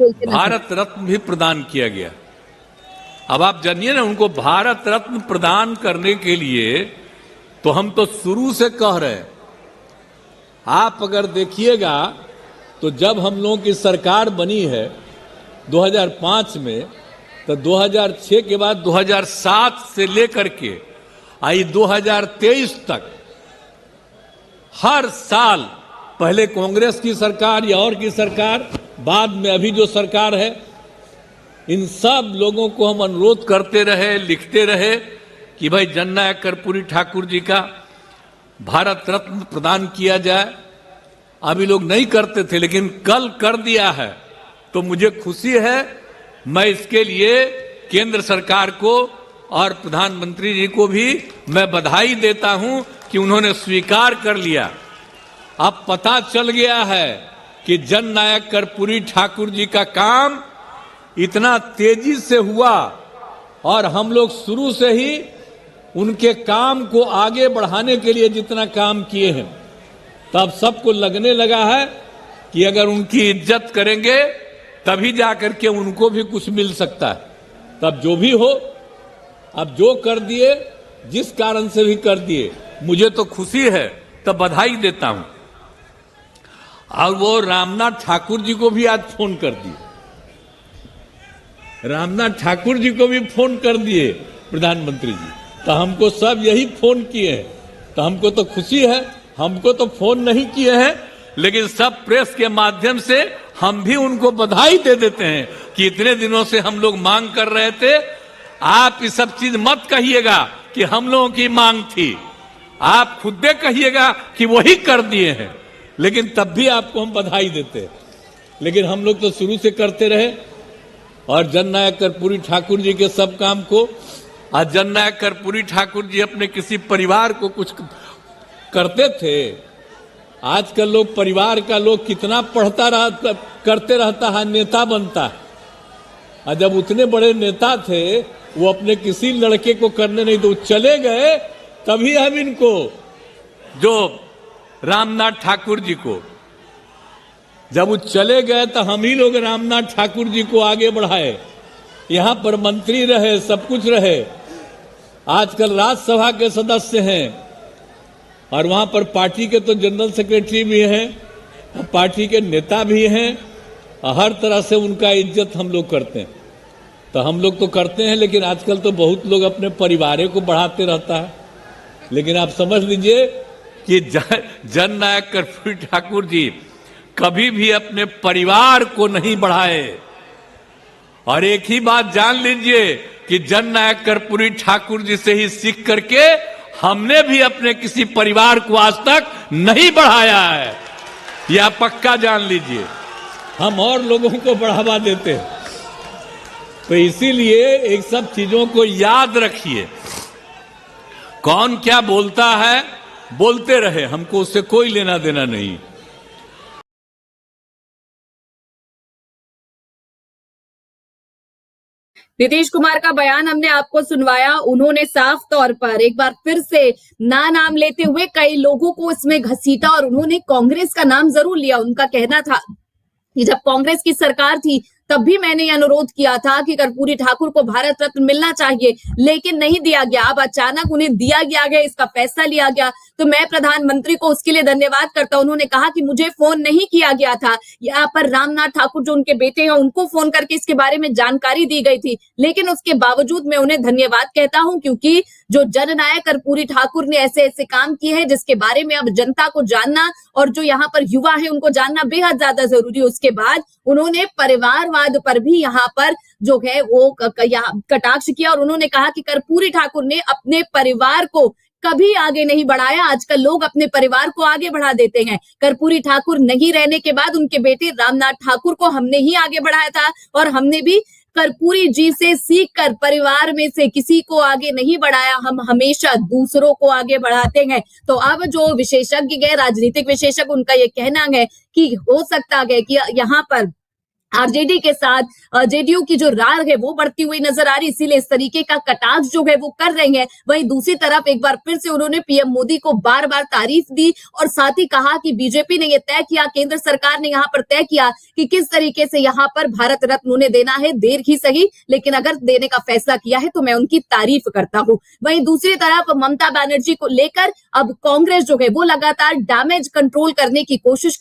बोलते नजर। भारत रत्न भी प्रदान किया गया। अब आप जानिए ना, उनको भारत रत्न प्रदान करने के लिए तो हम तो शुरू से कह रहे हैं। आप अगर देखिएगा तो जब हम लोगों की सरकार बनी है 2005 में, तो 2006 के बाद 2007 से लेकर के आई 2023 तक हर साल, पहले कांग्रेस की सरकार या और की सरकार, बाद में अभी जो सरकार है, इन सब लोगों को हम अनुरोध करते रहे, लिखते रहे कि भाई जननायक कर्पूरी ठाकुर जी का भारत रत्न प्रदान किया जाए। अभी लोग नहीं करते थे, लेकिन कल कर दिया है, तो मुझे खुशी है। मैं इसके लिए केंद्र सरकार को और प्रधानमंत्री जी को भी मैं बधाई देता हूं कि उन्होंने स्वीकार कर लिया। अब पता चल गया है कि जननायक कर्पूरी ठाकुर जी का काम इतना तेजी से हुआ और हम लोग शुरू से ही उनके काम को आगे बढ़ाने के लिए जितना काम किए हैं, तब सबको लगने लगा है कि अगर उनकी इज्जत करेंगे तभी जाकर के उनको भी कुछ मिल सकता है। तब जो भी हो, अब जो कर दिए, जिस कारण से भी कर दिए, मुझे तो खुशी है, तब बधाई देता हूं। और वो रामनाथ ठाकुर जी को भी आज फोन कर दिए, रामनाथ ठाकुर जी को भी फोन कर दिए प्रधानमंत्री जी। तो हमको सब यही फोन किए हैं, तो हमको तो खुशी है। हमको तो फोन नहीं किए हैं, लेकिन सब प्रेस के माध्यम से हम भी उनको बधाई दे देते हैं कि इतने दिनों से हम लोग मांग कर रहे थे। आप ये सब चीज मत कहिएगा कि हम लोगों की मांग थी, आप खुद कहिएगा कि वही कर दिए हैं, लेकिन तब भी आपको हम बधाई देते हैं। लेकिन हम लोग तो शुरू से करते रहे और जननायक कर्पूरी ठाकुर जी के सब काम को। आज जननायक कर्पूरी ठाकुर जी अपने किसी परिवार को कुछ करते थे। आजकल लोग परिवार का लोग कितना करते रहता है, नेता बनता है। और जब उतने बड़े नेता थे, वो अपने किसी लड़के को करने नहीं दो, चले गए, तभी हम इनको, जो रामनाथ ठाकुर जी को, जब वो चले गए तो हम ही लोग रामनाथ ठाकुर जी को आगे बढ़ाए। यहां पर मंत्री रहे, सब कुछ रहे, आजकल राज्यसभा के सदस्य हैं और वहां पर पार्टी के तो जनरल सेक्रेटरी भी हैं, पार्टी के नेता भी हैं, और हर तरह से उनका इज्जत हम लोग करते हैं। तो हम लोग तो करते हैं, लेकिन आजकल तो बहुत लोग अपने परिवार को बढ़ाते रहता है। लेकिन आप समझ लीजिए कि जननायक कर्पूरी ठाकुर जी कभी भी अपने परिवार को नहीं बढ़ाए। और एक ही बात जान लीजिए कि जननायक कर्पूरी ठाकुर जी से ही सीख करके हमने भी अपने किसी परिवार को आज तक नहीं बढ़ाया है, यह पक्का जान लीजिए। हम और लोगों को बढ़ावा देते हैं। तो इसीलिए एक सब चीजों को याद रखिए। कौन क्या बोलता है, बोलते रहे, हमको उससे कोई लेना देना नहीं। नीतीश कुमार का बयान हमने आपको सुनवाया। उन्होंने साफ तौर पर एक बार फिर से नाम लेते हुए कई लोगों को इसमें घसीटा और उन्होंने कांग्रेस का नाम जरूर लिया। उनका कहना था कि जब कांग्रेस की सरकार थी तब भी मैंने ये अनुरोध किया था कि कर्पूरी ठाकुर को भारत रत्न मिलना चाहिए, लेकिन नहीं दिया गया। अब अचानक उन्हें दिया गया, इसका फैसला लिया गया, तो मैं प्रधानमंत्री को उसके लिए धन्यवाद करता हूं। उन्होंने कहा कि मुझे फोन नहीं किया गया था, यहाँ पर रामनाथ ठाकुर जो उनके बेटे हैं उनको फोन करके इसके बारे में जानकारी दी गई थी, लेकिन उसके बावजूद मैं उन्हें धन्यवाद कहता हूं, क्योंकि जो जननायक कर्पूरी ठाकुर ने ऐसे ऐसे काम किए हैं जिसके बारे में अब जनता को जानना और जो यहाँ पर युवा है उनको जानना बेहद ज्यादा जरूरी है। उसके बाद उन्होंने परिवारवाद पर भी यहाँ पर जो है वो कटाक्ष किया और उन्होंने कहा कि कर्पूरी ठाकुर ने अपने परिवार को कभी आगे नहीं बढ़ाया। आजकल लोग अपने परिवार को आगे बढ़ा देते हैं। कर्पूरी ठाकुर नहीं रहने के बाद उनके बेटे रामनाथ ठाकुर को हमने ही आगे बढ़ाया था और हमने भी कर्पूरी जी से सीखकर परिवार में से किसी को आगे नहीं बढ़ाया। हम हमेशा दूसरों को आगे बढ़ाते हैं। तो अब जो विशेषज्ञ है, राजनीतिक विशेषज्ञ, उनका ये कहना है कि हो सकता है कि यहाँ पर आरजेडी के साथ जेडीयू की जो रार है वो बढ़ती हुई नजर आ रही, इसीलिए इस तरीके का कटाक्ष जो है वो कर रहे हैं। वहीं दूसरी तरफ एक बार फिर से उन्होंने पीएम मोदी को बार बार तारीफ दी और साथ ही कहा कि बीजेपी ने यह तय किया, केंद्र सरकार ने यहाँ पर तय किया कि किस तरीके से यहाँ पर भारत रत्न उन्हें देना है, देर ही सही लेकिन अगर देने का फैसला किया है तो मैं उनकी तारीफ करता हूं। वहीं दूसरी तरफ ममता बनर्जी को लेकर अब कांग्रेस जो है वो लगातार डैमेज कंट्रोल करने की कोशिश कर